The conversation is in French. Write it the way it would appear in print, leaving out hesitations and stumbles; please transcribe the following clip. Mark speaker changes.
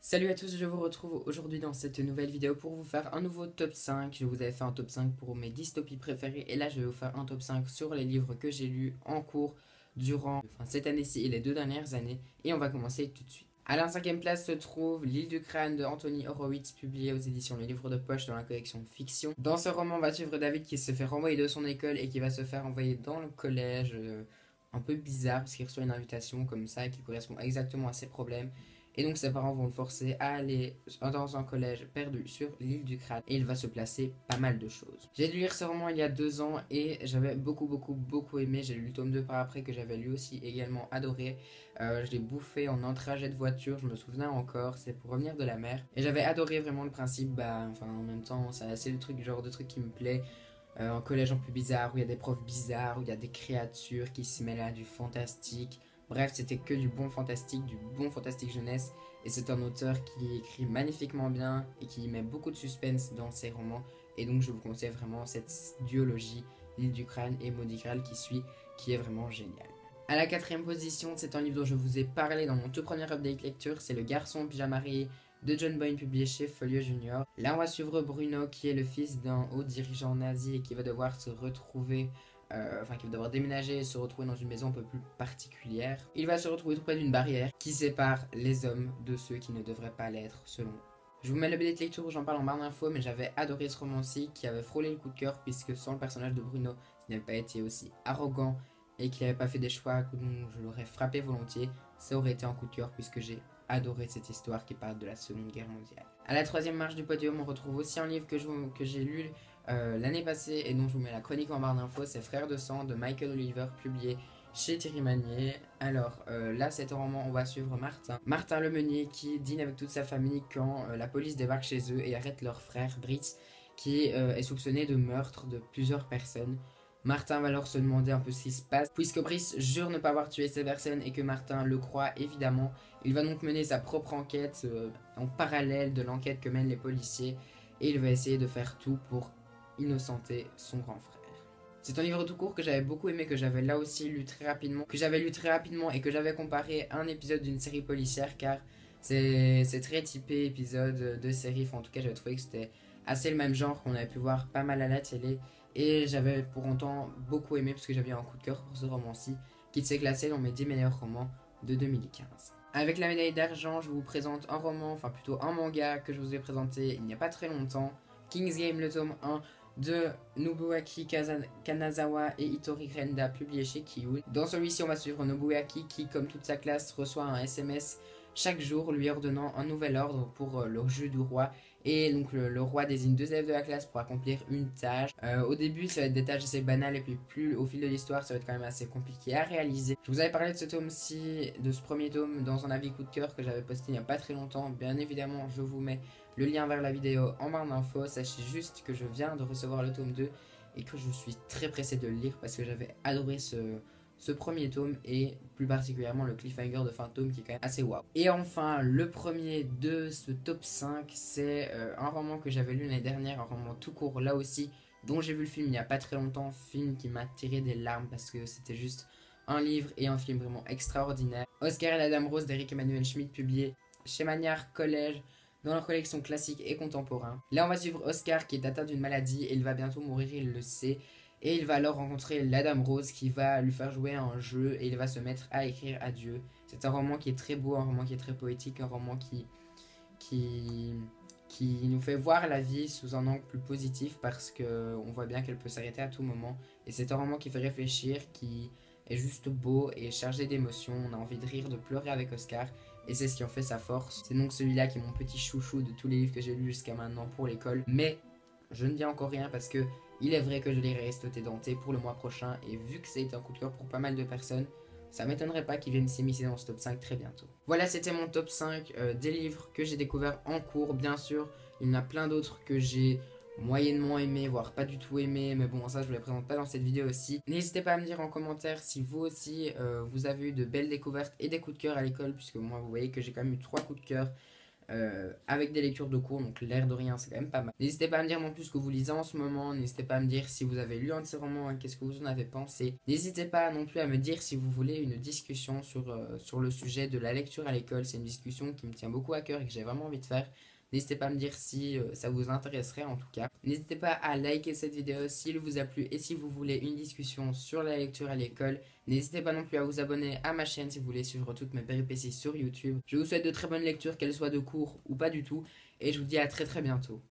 Speaker 1: Salut à tous, je vous retrouve aujourd'hui dans cette nouvelle vidéo pour vous faire un nouveau top 5. Je vous avais fait un top 5 pour mes dystopies préférées et là je vais vous faire un top 5 sur les livres que j'ai lus en cours durant cette année-ci et les 2 dernières années. Et on va commencer tout de suite. À la cinquième place se trouve L'île du crâne de Anthony Horowitz, publié aux éditions Les Livres de Poche dans la collection Fiction. Dans ce roman, on va suivre David qui se fait renvoyer de son école et qui va se faire envoyer dans le collège un peu bizarre parce qu'il reçoit une invitation comme ça qui correspond exactement à ses problèmes. Et donc ses parents vont le forcer à aller dans un collège perdu sur l'île du crâne et il va se placer pas mal de choses. J'ai dû lire ce roman il y a 2 ans et j'avais beaucoup aimé. J'ai lu le tome 2 par après que j'avais lui aussi également adoré. Je l'ai bouffé en un trajet de voiture, je me souvenais encore, c'est pour revenir de la mer. Et j'avais adoré vraiment le principe, en même temps, c'est le genre de truc qui me plaît. Un collège un peu bizarre où il y a des profs bizarres, où il y a des créatures qui se mêlent à du fantastique. Bref, c'était que du bon fantastique jeunesse. Et c'est un auteur qui écrit magnifiquement bien et qui met beaucoup de suspense dans ses romans. Et donc je vous conseille vraiment cette duologie, L'île du crâne et Maudit Graal qui suit, qui est vraiment géniale. À la quatrième position, c'est un livre dont je vous ai parlé dans mon tout premier update lecture, c'est Le garçon pyjama-marié de John Boyne publié chez Folio Junior. Là on va suivre Bruno qui est le fils d'un haut dirigeant nazi et qui va devoir se retrouver qui va devoir déménager et se retrouver dans une maison un peu plus particulière. Il va se retrouver tout près d'une barrière qui sépare les hommes de ceux qui ne devraient pas l'être selon eux. Je vous mets le BD de lecture, j'en parle en barre d'infos, mais j'avais adoré ce roman-ci qui avait frôlé le coup de cœur puisque sans le personnage de Bruno, il n'avait pas été aussi arrogant et qu'il n'avait pas fait des choix dont je l'aurais frappé volontiers, ça aurait été un coup de cœur puisque j'ai adoré cette histoire qui parle de la Seconde Guerre mondiale. À la troisième marche du podium, on retrouve aussi un livre que j'ai lu l'année passée et dont je vous mets la chronique en barre d'infos, c'est Frères de sang de Michael Oliver, publié chez Thierry Magnier. Alors là, c'est un roman, on va suivre Martin le meunier qui dîne avec toute sa famille quand la police débarque chez eux et arrête leur frère Brice qui est soupçonné de meurtre de plusieurs personnes. Martin va alors se demander un peu ce qui se passe. Puisque Brice jure ne pas avoir tué ces personnes et que Martin le croit évidemment, il va donc mener sa propre enquête en parallèle de l'enquête que mènent les policiers et il va essayer de faire tout pour innocenter son grand frère. C'est un livre tout court que j'avais beaucoup aimé, que j'avais là aussi lu très rapidement, et que j'avais comparé à un épisode d'une série policière car c'est très typé épisode de série, en tout cas j'avais trouvé que c'était assez le même genre qu'on avait pu voir pas mal à la télé et j'avais pour autant beaucoup aimé parce que j'avais un coup de cœur pour ce roman-ci qui s'est classé dans mes 10 meilleurs romans de 2015. Avec la médaille d'argent, je vous présente un roman, enfin plutôt un manga que je vous ai présenté il n'y a pas très longtemps, King's Game le tome 1 de Nobuaki Kanazawa et Hitori Renda, publié chez Kiyun. Dans celui-ci, on va suivre Nobuaki qui, comme toute sa classe, reçoit un SMS chaque jour lui ordonnant un nouvel ordre pour le jeu du roi. Et donc le roi désigne 2 élèves de la classe pour accomplir une tâche. Au début, ça va être des tâches assez banales et puis plus au fil de l'histoire, ça va être quand même assez compliqué à réaliser. Je vous avais parlé de ce tome-ci, de ce premier tome, dans un avis coup de cœur que j'avais posté il n'y a pas très longtemps. Bien évidemment, je vous mets le lien vers la vidéo en barre d'infos. Sachez juste que je viens de recevoir le tome 2 et que je suis très pressé de le lire parce que j'avais adoré ce premier tome et plus particulièrement le cliffhanger de fin de tome qui est quand même assez waouh. Et enfin, le premier de ce top 5, c'est un roman que j'avais lu l'année dernière, un roman tout court là aussi, dont j'ai vu le film il n'y a pas très longtemps, film qui m'a tiré des larmes parce que c'était juste un livre et un film vraiment extraordinaire. Oscar et la Dame Rose d'Eric Emmanuel Schmitt, publié chez Magnard Collège dans leur collection classique et contemporain. Là, on va suivre Oscar qui est atteint d'une maladie et il va bientôt mourir, il le sait. Et il va alors rencontrer la Dame Rose qui va lui faire jouer à un jeu et il va se mettre à écrire à Dieu. C'est un roman qui est très beau, un roman qui est très poétique, un roman qui, qui nous fait voir la vie sous un angle plus positif parce qu'on voit bien qu'elle peut s'arrêter à tout moment. Et c'est un roman qui fait réfléchir, qui est juste beau et chargé d'émotions. On a envie de rire, de pleurer avec Oscar et c'est ce qui en fait sa force. C'est donc celui-là qui est mon petit chouchou de tous les livres que j'ai lus jusqu'à maintenant pour l'école. Mais je ne dis encore rien parce que il est vrai que je lirai Aristote Dante pour le mois prochain et vu que c'est un coup de cœur pour pas mal de personnes, ça m'étonnerait pas qu'ils viennent s'immiscer dans ce top 5 très bientôt. Voilà, c'était mon top 5 des livres que j'ai découverts en cours. Bien sûr, il y en a plein d'autres que j'ai moyennement aimé, voire pas du tout aimé, mais bon, ça je vous les présente pas dans cette vidéo aussi. N'hésitez pas à me dire en commentaire si vous aussi vous avez eu de belles découvertes et des coups de cœur à l'école, puisque moi vous voyez que j'ai quand même eu 3 coups de cœur avec des lectures de cours, donc l'air de rien, c'est quand même pas mal. N'hésitez pas à me dire non plus ce que vous lisez en ce moment, n'hésitez pas à me dire si vous avez lu un de ces romans et qu'est-ce que vous en avez pensé. N'hésitez pas non plus à me dire si vous voulez une discussion sur le sujet de la lecture à l'école, c'est une discussion qui me tient beaucoup à cœur et que j'ai vraiment envie de faire. N'hésitez pas à me dire si ça vous intéresserait en tout cas. N'hésitez pas à liker cette vidéo s'il vous a plu et si vous voulez une discussion sur la lecture à l'école. N'hésitez pas non plus à vous abonner à ma chaîne si vous voulez suivre toutes mes péripéties sur YouTube. Je vous souhaite de très bonnes lectures, qu'elles soient de cours ou pas du tout. Et je vous dis à très très bientôt.